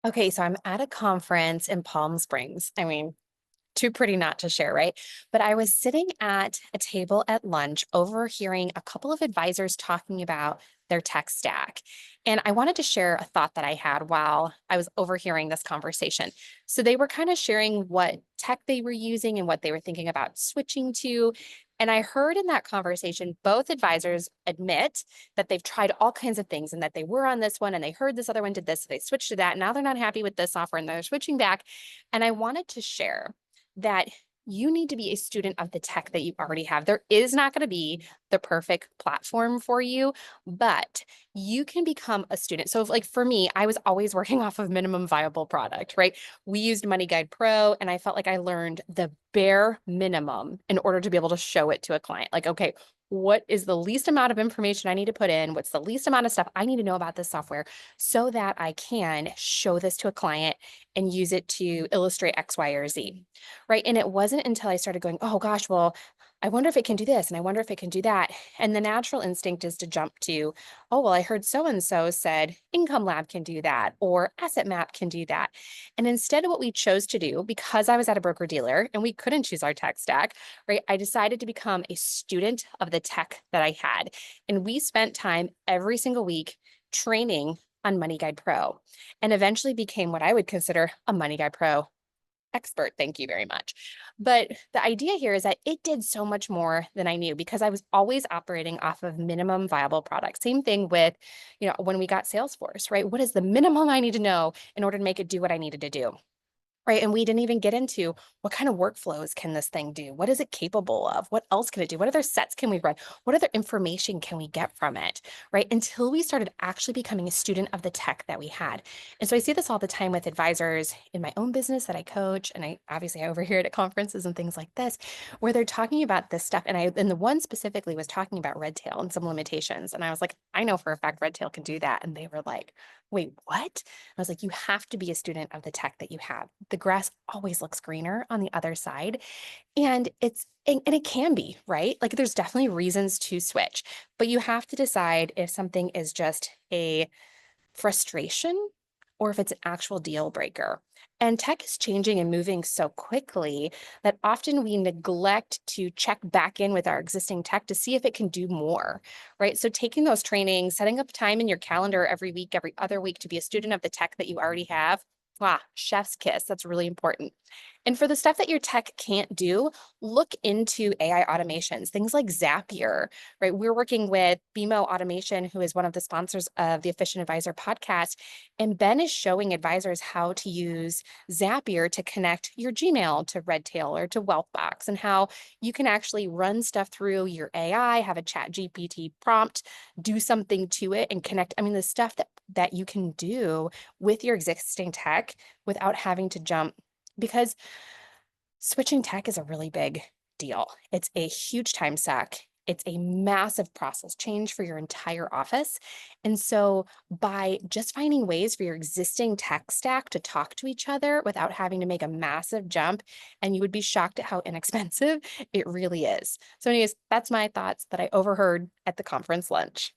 Okay, so I'm at a conference in Palm Springs. I mean, too pretty not to share, right? But I was sitting at a table at lunch overhearing a couple of advisors talking about their tech stack. And I wanted to share a thought that I had while I was overhearing this conversation. So they were kind of sharing what tech they were using and what they were thinking about switching to. And I heard in that conversation both advisors admit that they've tried all kinds of things and that they were on this one and they heard this other one did this, so they switched to that. Now they're not happy with this software and they're switching back. And I wanted to share that you need to be a student of the tech that you already have. There is not going to be the perfect platform for you, but you can become a student. So, if, like for me, I was always working off of minimum viable product, right? We used Money Guide Pro, and I felt like I learned the bare minimum in order to be able to show it to a client. Like, okay, what is the least amount of information I need to put in? What's the least amount of stuff I need to know about this software so that I can show this to a client and use it to illustrate X, Y, or Z? Right. And it wasn't until I started going, oh gosh, well, I wonder if it can do this and I wonder if it can do that. And the natural instinct is to jump to, oh, well, I heard so and so said Income Lab can do that or Asset Map can do that. And instead of what we chose to do, because I was at a broker dealer and we couldn't choose our tech stack, right, I decided to become a student of the tech that I had. And we spent time every single week training on Money Guide Pro and eventually became what I would consider a Money Guide Pro expert. Thank you very much. But the idea here is that it did so much more than I knew because I was always operating off of minimum viable product. Same thing with, when we got Salesforce, right? What is the minimum I need to know in order to make it do what I needed to do? Right. And we didn't even get into what kind of workflows can this thing do? What is it capable of? What else can it do? What other sets can we run? What other information can we get from it? Right. Until we started actually becoming a student of the tech that we had. And so I see this all the time with advisors in my own business that I coach. And I obviously I overhear it at conferences and things like this, where they're talking about this stuff. And the one specifically was talking about Redtail and some limitations. And I was like, I know for a fact Redtail can do that. And they were like, wait, what? I was like, you have to be a student of the tech that you have. The grass always looks greener on the other side. And it can be, right? Like there's definitely reasons to switch, but you have to decide if something is just a frustration or if it's an actual deal breaker. And tech is changing and moving so quickly that often we neglect to check back in with our existing tech to see if it can do more, right? So taking those trainings, setting up time in your calendar every week, every other week to be a student of the tech that you already have. Chef's kiss. That's really important. And for the stuff that your tech can't do, look into AI automations, things like Zapier, right? We're working with BMO Automation, who is one of the sponsors of the Efficient Advisor podcast. And Ben is showing advisors how to use Zapier to connect your Gmail to Redtail or to Wealthbox, and how you can actually run stuff through your AI, have a chat GPT prompt, do something to it and connect. I mean, the stuff that you can do with your existing tech without having to jump, because switching tech is a really big deal. It's a huge time suck. It's a massive process change for your entire office. And so, by just finding ways for your existing tech stack to talk to each other without having to make a massive jump, and you would be shocked at how inexpensive it really is. So, anyways, that's my thoughts that I overheard at the conference lunch.